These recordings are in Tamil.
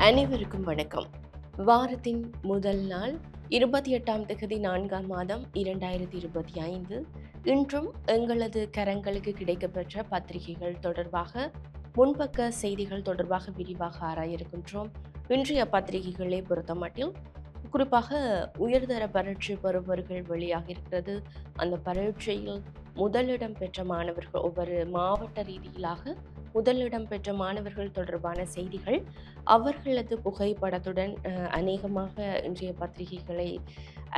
அனைவருக்கும் வணக்கம். வாரத்தின் முதல் நாள் 28ஆம் தேதி 4ஆம் மாதம் 2025. இன்றும் எங்களது கரங்களுக்கு கிடைக்கப்பெற்ற பத்திரிகைகள் தொடர்பாக முன்பக்க செய்திகள் தொடர்பாக விரிவாக ஆராய இருக்கின்றோம். இன்றைய பத்திரிகைகளை பொறுத்தமட்டில் குறிப்பாக உயர்தர பரீட்சை பெறுபவர்கள் வெளியாக இருக்கிறது. அந்த பரீட்சையில் முதலிடம் பெற்ற மாணவர்கள் ஒவ்வொரு மாவட்ட ரீதியிலாக முதலிடம் பெற்ற மாணவர்கள் தொடர்பான செய்திகள் அவர்களது புகைப்படத்துடன் அநேகமாக இன்றைய பத்திரிகைகளை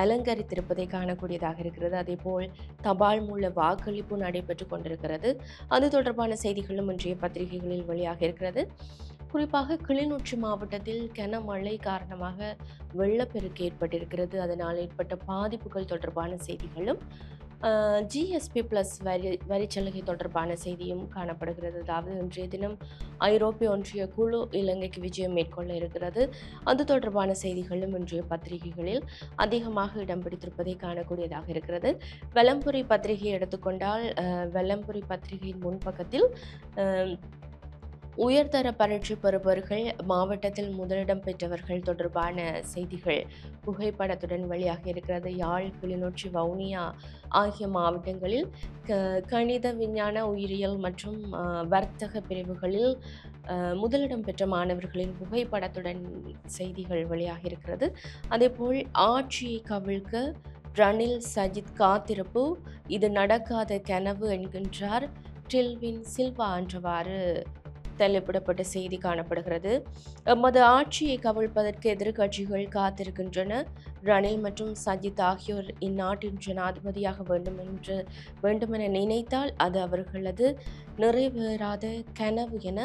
அலங்கரித்திருப்பதை காணக்கூடியதாக இருக்கிறது. அதேபோல் தபால் மூல வாக்களிப்பு நடைபெற்று கொண்டிருக்கிறது. அது தொடர்பான செய்திகளும் இன்றைய பத்திரிகைகளில் வெளியாக இருக்கிறது. குறிப்பாக கிளிநொச்சி மாவட்டத்தில் கனமழை காரணமாக வெள்ளப்பெருக்கு ஏற்பட்டிருக்கிறது. அதனால் ஏற்பட்ட பாதிப்புகள் தொடர்பான செய்திகளும் ஜிஎஸ்பி பிளஸ் வரிச்சலுகை தொடர்பான செய்தியும் காணப்படுகிறது. அதாவது இன்றைய தினம் ஐரோப்பிய ஒன்றிய குழு இலங்கைக்கு விஜயம் மேற்கொள்ள இருக்கிறது. அது தொடர்பான செய்திகளும் இன்றைய பத்திரிகைகளில் அதிகமாக இடம் பிடித்திருப்பதை காணக்கூடியதாக இருக்கிறது. வெலம்புரி பத்திரிகையை எடுத்துக்கொண்டால் வெலம்புரி பத்திரிகையின் முன்பக்கத்தில் உயர்தர பரீட்சை பெறுபவர்கள் மாவட்டத்தில் முதலிடம் பெற்றவர்கள் தொடர்பான செய்திகள் புகைப்படத்துடன் வெளியாக இருக்கிறது. யாழ், கிளிநொச்சி, வவுனியா ஆகிய மாவட்டங்களில் கணித, விஞ்ஞான, உயிரியல் மற்றும் வர்த்தக பிரிவுகளில் முதலிடம் பெற்ற மாணவர்களின் புகைப்படத்துடன் செய்திகள் வெளியாக இருக்கிறது. அதேபோல் ஆட்சியை கவிழ்க்க ரணில் சஜித் காத்திருப்பு, இது நடக்காத கனவு என்கின்றார் டில்வின் சில்வா என்றவாறு தலைப்பிடப்பட்ட செய்தி காணப்படுகிறது. எமது ஆட்சியை கவிழ்ப்பதற்கு எதிர்க்கட்சிகள் காத்திருக்கின்றன. ரணில் மற்றும் சஜித் ஆகியோர் இந்நாட்டின் ஜனாதிபதியாக வேண்டுமென நினைத்தால் அது அவர்களது நிறைவேறாத கனவு என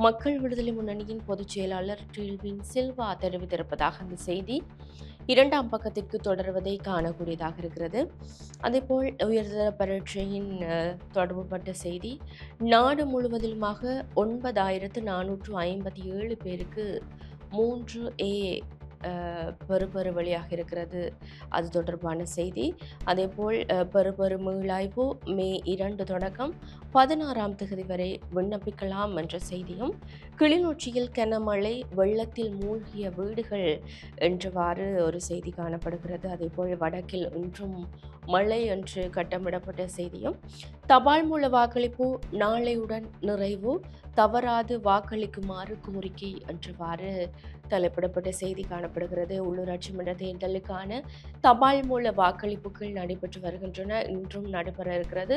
மக்கள் விடுதலை முன்னணியின் பொதுச் செயலாளர் டில்வின் சில்வா தெரிவித்திருப்பதாக அந்த செய்தி இரண்டாம் பக்கத்திற்கு தொடர்வதை காணக்கூடியதாக இருக்கிறது. அதேபோல் உயர்தர பரீட்சையின் தொடர்புபட்ட செய்தி நாடு முழுவதிலுமாக 9457 பேருக்கு 3A பெறுபேறு வழியாக இருக்கிறது. அது தொடர்பான செய்தி. அதேபோல் பெறுபேறு மீளாய்வு மே 2 தொடக்கம் 16ஆம் தேதி வரை விண்ணப்பிக்கலாம் என்ற செய்தியும், கிளிநொச்சியில் கனமழை வெள்ளத்தில் மூழ்கிய வீடுகள் என்றவாறு ஒரு செய்தி காணப்படுகிறது. அதேபோல் வடக்கில் இன்றும் மழை என்று கட்டமிடப்பட்ட செய்தியும், தபால் மூல வாக்களிப்பு நாளையுடன் நிறைவு, தவறாது வாக்களிக்குமாறு கோரிக்கை என்றவாறு தலைப்பிடப்பட்ட செய்தி காணப்படுகிறது. உள்ளூராட்சி மன்ற தேர்தலுக்கான தபால் மூல வாக்களிப்புகள் நடைபெற்று வருகின்றன. இன்றும் நடைபெற இருக்கிறது,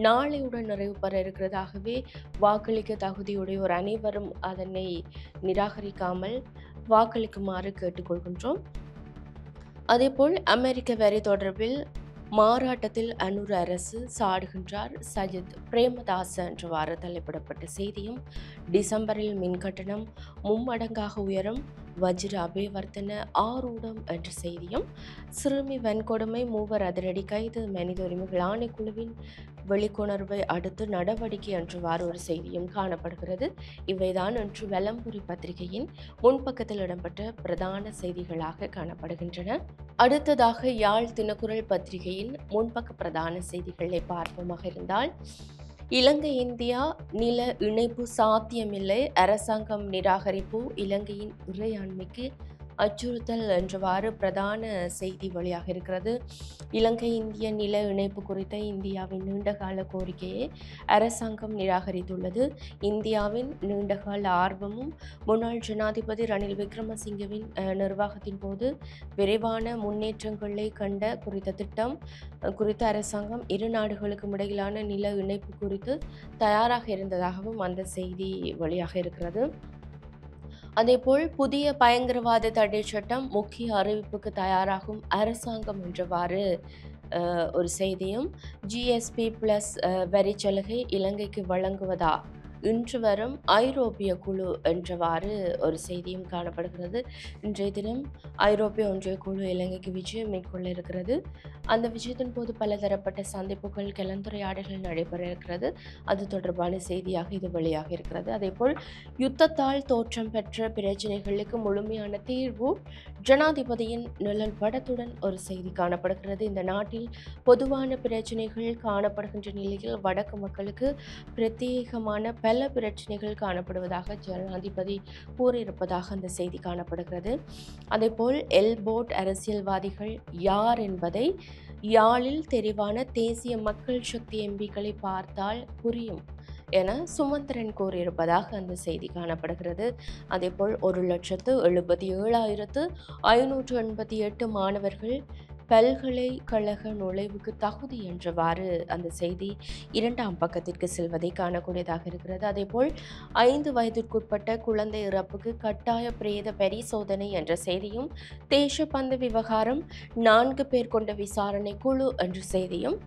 நாளையுடன் நிறைவு பெற இருக்கிறது. ஆகவே வாக்களிக்க தகுதியுடையோர் அனைவரும் அதனை நிராகரிக்காமல் வாக்களிக்குமாறு கேட்டுக்கொள்கின்றோம். அதேபோல் அமெரிக்க வரி தொடர்பில் மாறாட்டத்தில் அனுர அரசு சாடுகின்றார் சஜித் பிரேமதாச என்றவாறு தலைப்பிடப்பட்ட செய்தியும், டிசம்பரில் மின்கட்டணம் மும்மடங்காக உயரும், வஜ்ர அபேவர்த்தன ஆரூடம் என்ற செய்தியும், சிறுமி வன்கொடுமை 3 அதிரடி கைது, மனித உரிமைகள் ஆணைக்குழுவின் வெளிக்கொணர்வை அடுத்து நடவடிக்கை என்றவாறு ஒரு செய்தியும் காணப்படுகிறது. இவைதான் இன்று வெலம்புரி பத்திரிகையின் முன்பக்கத்தில் இடம்பெற்ற பிரதான செய்திகளாக காணப்படுகின்றன. அடுத்ததாக யாழ் தினக்குரல் பத்திரிகையின் முன்பக்க பிரதான செய்திகளை பார்ப்போமாக இருந்தால், இலங்கை இந்தியா நில இணைப்பு சாத்தியமில்லை, அரசாங்கம் நிராகரிப்பு, இலங்கையின் இறையாண்மைக்கு அச்சுறுத்தல் என்றவாறு பிரதான செய்தி வழியாக இருக்கிறது. இலங்கை இந்திய நில இணைப்பு குறித்த இந்தியாவின் நீண்டகால கோரிக்கையை அரசாங்கம் நிராகரித்துள்ளது. இந்தியாவின் நீண்டகால ஆர்வமும் முன்னாள் ஜனாதிபதி ரணில் விக்ரமசிங்கவின் நிர்வாகத்தின் போது விரைவான முன்னேற்றங்களை கண்ட குறித்த திட்டம் குறித்த அரசாங்கம் இரு நாடுகளுக்கும் இடையிலான நில இணைப்பு குறித்து தயாராக இருந்ததாகவும் அந்த செய்தி வழியாக இருக்கிறது. அதேபோல் புதிய பயங்கரவாத தடை சட்டம் முக்கிய அறிவிப்புக்கு தயாராகும் அரசாங்கம் என்றவாறு ஒரு செய்தியும், ஜிஎஸ்பி பிளஸ் வரிச்சலுகை இலங்கைக்கு வழங்குவதா இன்று வரும் ஐரோப்பிய குழு என்றவாறு ஒரு செய்தியும் காணப்படுகிறது. இன்றைய தினம் ஐரோப்பிய ஒன்றிய குழு இலங்கைக்கு விஜயம் மேற்கொள்ள இருக்கிறது. அந்த விஜயத்தின் போது பலதரப்பட்ட சந்திப்புகள், கலந்துரையாடல்கள் நடைபெற இருக்கிறது. அது தொடர்பான செய்தியாக இது வெளியாக இருக்கிறது. அதேபோல் யுத்தத்தால் தோற்றம் பெற்ற பிரச்சனைகளுக்கு முழுமையான தீர்வு, ஜனாதிபதியின் நிழல் படத்துடன் ஒரு செய்தி காணப்படுகிறது. இந்த நாட்டில் பொதுவான பிரச்சனைகள் காணப்படுகின்ற நிலையில் வடக்கு மக்களுக்கு பிரத்யேகமான பல பல பிரச்சனைகள் காணப்படுவதாக ஜனாதிபதி கூறியிருப்பதாக அந்த செய்தி காணப்படுகிறது. அதேபோல் எல்போர்ட் அரசியல்வாதிகள் யார் என்பதை யாழில் தெரிவான தேசிய மக்கள் சக்தி எம்பிக்களை பார்த்தால் புரியும் என சுமந்திரன் கூறியிருப்பதாக அந்த செய்தி காணப்படுகிறது. அதேபோல் 1,77,588 மாணவர்கள் பல்கலைக்கழக நுழைவுக்கு தகுதி என்றவாறு அந்த செய்தி 2ஆம் பக்கத்திற்கு செல்வதை காணக்கூடியதாக இருக்கிறது. அதேபோல் 5 வயதிற்குட்பட்ட குழந்தை இறப்புக்கு கட்டாய பிரேத பரிசோதனை என்ற செய்தியும், தேசப்பந்து விவகாரம் 4 பேர் கொண்ட விசாரணை குழு என்ற செய்தியும்,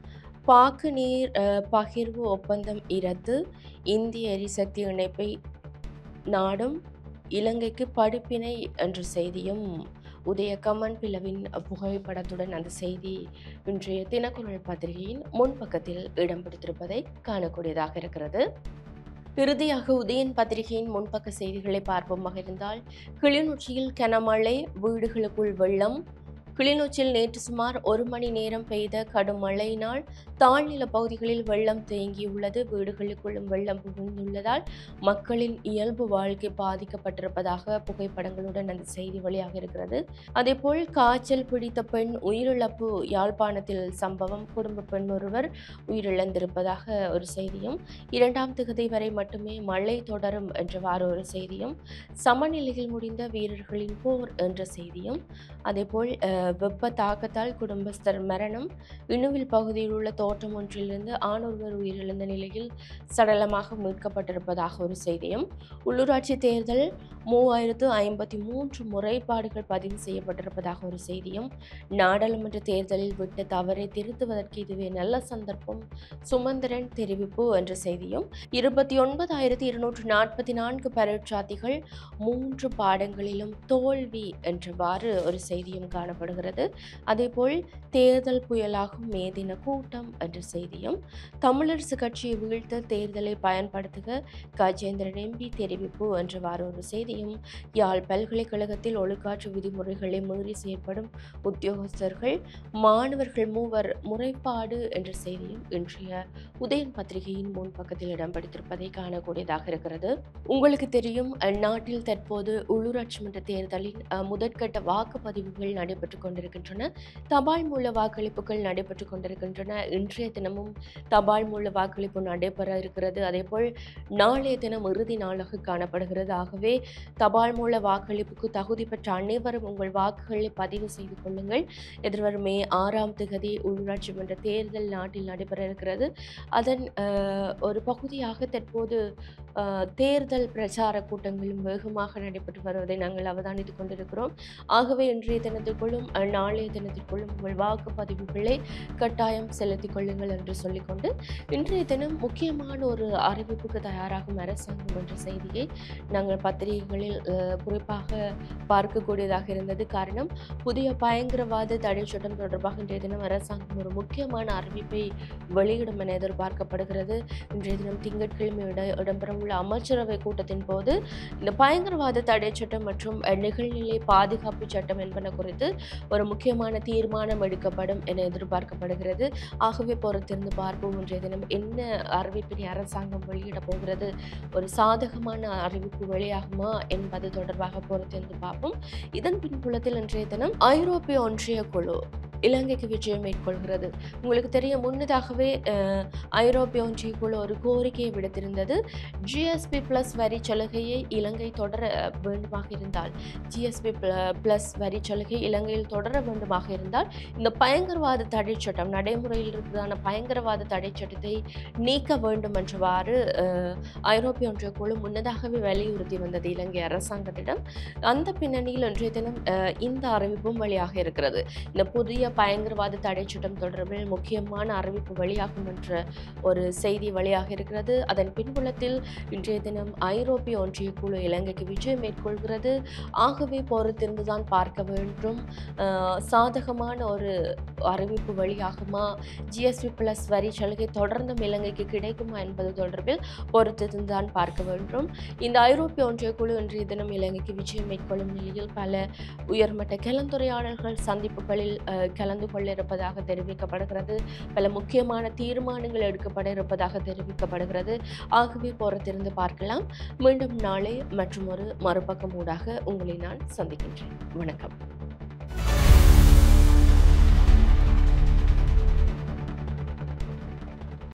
பாக்கு நீர் பகிர்வு ஒப்பந்தம் இரத்து, இந்திய எரிசக்தி இணைப்பை நாடும் இலங்கைக்கு படிப்பினை என்ற செய்தியும், உதய கமன் பிளவின் புகைப்படத்துடன் அந்த செய்தி இன்றைய தினக்குரல் பத்திரிகையின் முன்பக்கத்தில் இடம் பிடித்திருப்பதை காணக்கூடியதாக இருக்கிறது. இறுதியாக உதயன் பத்திரிகையின் முன்பக்க செய்திகளை பார்ப்போமாக இருந்தால், கிளிநொச்சியில் கனமழை, வீடுகளுக்குள் வெள்ளம். கிளிநொச்சியில் நேற்று சுமார் 1 மணி நேரம் பெய்த கடும் மழையினால் தாழ்நில பகுதிகளில் வெள்ளம் தேங்கியுள்ளது. வீடுகளுக்குள்ளும் வெள்ளம் புகுந்துள்ளதால் மக்களின் இயல்பு வாழ்க்கை பாதிக்கப்பட்டிருப்பதாக புகைப்படங்களுடன் அந்த செய்தி வெளியாக இருக்கிறது. அதேபோல் காய்ச்சல் பிடித்த பெண் உயிரிழப்பு, யாழ்ப்பாணத்தில் சம்பவம். குடும்ப பெண் ஒருவர் உயிரிழந்திருப்பதாக ஒரு செய்தியும், 2ஆம் திகதி வரை மட்டுமே மழை தொடரும் என்றவாறு ஒரு செய்தியும், சமநிலையில் முடிந்த வீரர்களின் போர் என்ற செய்தியும், அதேபோல் வெப்ப தாக்கத்தால் குடும்பஸ்தர் மரணம். இணுவில் பகுதியில் உள்ள தோட்டம் ஒன்றிலிருந்து ஆணொருவர் உயிரிழந்த நிலையில் சடலமாக மீட்கப்பட்டிருப்பதாக ஒரு செய்தியும், உள்ளூராட்சி தேர்தல் 3053 முறைப்பாடுகள் பதிவு செய்யப்பட்டிருப்பதாக ஒரு செய்தியும், நாடாளுமன்ற தேர்தலில் விட்ட தவறை திருத்துவதற்கு இதுவே நல்ல சந்தர்ப்பம், சுமந்திரன் தெரிவிப்பு என்ற செய்தியும், 29,244 பரீட்சார்த்திகள் 3 பாடங்களிலும் தோல்வி என்றவாறு ஒரு செய்தியும் காணப்படுகிறது. அதேபோல் தேர்தல் புயலாகும் மே தின கூட்டம் என்ற செய்தியும், தமிழரசு கட்சியை வீழ்த்த தேர்தலை பயன்படுத்துக கஜேந்திரன் எம்பி தெரிவிப்பு என்றவாறு ஒரு செய்தியும், யாழ் பல்கலைக்கழகத்தில் ஒழுக்காற்று விதிமுறைகளை மீறி செயற்படும் உத்தியோகஸ்தர்கள் மாணவர்கள் 3 முறைப்பாடு என்ற செய்தியும் இன்றைய உதயன் பத்திரிகையின் முன்பக்கத்தில் இடம் பிடித்திருப்பதை காணக்கூடியதாக இருக்கிறது. உங்களுக்கு தெரியும், நாட்டில் தற்போது உள்ளூராட்சி மன்ற தேர்தலின் முதற்கட்ட வாக்குப்பதிவுகள் நடைபெற்றுக் கொண்டிருக்கின்றன. தபால் மூல வாக்களிப்புகள் நடைபெற்றுக் கொண்டிருக்கின்றன. இன்றைய தினமும் தபால் மூல வாக்களிப்பு நடைபெற இருக்கிறது. அதேபோல் நாளைய தினம் இறுதி நாளாக காணப்படுகிறது. ஆகவே தபால் மூல வாக்களிப்புக்கு தகுதி பெற்ற அனைவரும் உங்கள் வாக்குகளை பதிவு செய்து கொள்ளுங்கள். எதிர்வரும் மே 6ஆம் திகதி உள்ளூராட்சி மன்ற தேர்தல் நாட்டில் நடைபெற இருக்கிறது. அதன் ஒரு பகுதியாக தற்போது தேர்தல் பிரச்சார கூட்டங்களும் வேகமாக நடைபெற்று வருவதை நாங்கள் அவதானித்துக் கொண்டிருக்கிறோம். ஆகவே இன்றைய தினத்திற்குள்ளும் நாளைய தினத்திற்குள்ளும் உங்கள் வாக்குப்பதிவுகளை கட்டாயம் செலுத்திக் கொள்ளுங்கள் என்று சொல்லிக்கொண்டு, இன்றைய தினம் முக்கியமான ஒரு அறிவிப்புக்கு தயாராகும் அரசாங்கம் என்ற செய்தியை நாங்கள் பத்திரிகைகளில் குறிப்பாக பார்க்கக்கூடியதாக இருந்தது. காரணம், புதிய பயங்கரவாத தடை சட்டம் தொடர்பாக இன்றைய தினம் அரசாங்கம் ஒரு முக்கியமான அறிவிப்பை வெளியிடும் என எதிர்பார்க்கப்படுகிறது. இன்றைய தினம் திங்கட்கிழமை இடம்பெறவுள்ள அமைச்சரவை கூட்டத்தின் போது இந்த பயங்கரவாத தடை சட்டம் மற்றும் நிகழ்நிலை பாதுகாப்பு சட்டம் என்பன குறித்து ஒரு முக்கியமான தீர்மானம் எடுக்கப்படும் என எதிர்பார்க்கப்படுகிறது. ஆகவே பொறுத்திருந்து பார்ப்போம் இன்றைய தினம் என்ன அறிவிப்பினை அரசாங்கம் வெளியிட போகிறது, ஒரு சாதகமான அறிவிப்பு வெளியாகுமா என்பது தொடர்பாக பொறுத்திருந்து பார்ப்போம். இதன் பின்புலத்தில் இன்றைய தினம் ஐரோப்பிய ஒன்றிய குழு இலங்கைக்கு விஜயம் மேற்கொள்கிறது. உங்களுக்கு தெரிய, முன்னதாகவே ஐரோப்பிய ஒன்றிய குழு ஒரு கோரிக்கையை விடுத்திருந்தது. ஜிஎஸ்பி பிளஸ் வரி சலுகையை இலங்கை தொடர வேண்டுமாக இருந்தால், ஜிஎஸ்பி பிளஸ் வரி சலுகை இலங்கையில் தொடர வேண்டுமாக இருந்தால் இந்த பயங்கரவாத தடை சட்டம், நடைமுறையில் இருக்கிறதான பயங்கரவாத தடை சட்டத்தை நீக்க வேண்டும் என்றவாறு ஐரோப்பிய ஒன்றிய குழு முன்னதாகவே வலியுறுத்தி வந்தது இலங்கை அரசாங்கத்திடம். அந்த பின்னணியில் இன்றைய தினம் இந்த அறிவிப்பும் வெளியாக இருக்கிறது. இந்த புதிய பயங்கரவாத தடை சட்டம் தொடர்பில் முக்கியமான அறிவிப்பு வெளியாகும் என்ற ஒரு செய்தி வெளியாக இருக்கிறது. அதன் பின்புலத்தில் இன்றைய தினம் ஐரோப்பிய ஒன்றிய குழு இலங்கைக்கு விஜயம் மேற்கொள்கிறது. ஆகவே பொறுத்திருந்துதான் பார்க்க வேண்டும், சாதகமான ஒரு அறிவிப்பு வெளியாகுமா, ஜிஎஸ்டி பிளஸ் வரி சலுகை தொடர்ந்தும் இலங்கைக்கு கிடைக்குமா என்பது தொடர்பில் பொறுத்திருந்துதான் பார்க்க வேண்டும். இந்த ஐரோப்பிய ஒன்றிய குழு இன்றைய தினம் இலங்கைக்கு விஜயம் மேற்கொள்ளும் நிலையில் பல உயர்மட்ட கலந்துரையாடல்கள் சந்திப்புகளில் கலந்து கொள்ள இருப்பதாக தெரிவிக்கப்படுகிறது. பல முக்கியமான தீர்மானங்கள் எடுக்கப்பட இருப்பதாக தெரிவிக்கப்படுகிறது. ஆகவே பொறுத்திருந்து பார்க்கலாம். மீண்டும் நாளை மற்றும் ஒரு மறுபக்கம் ஊடாக உங்களை நான் சந்திக்கின்றேன். வணக்கம்.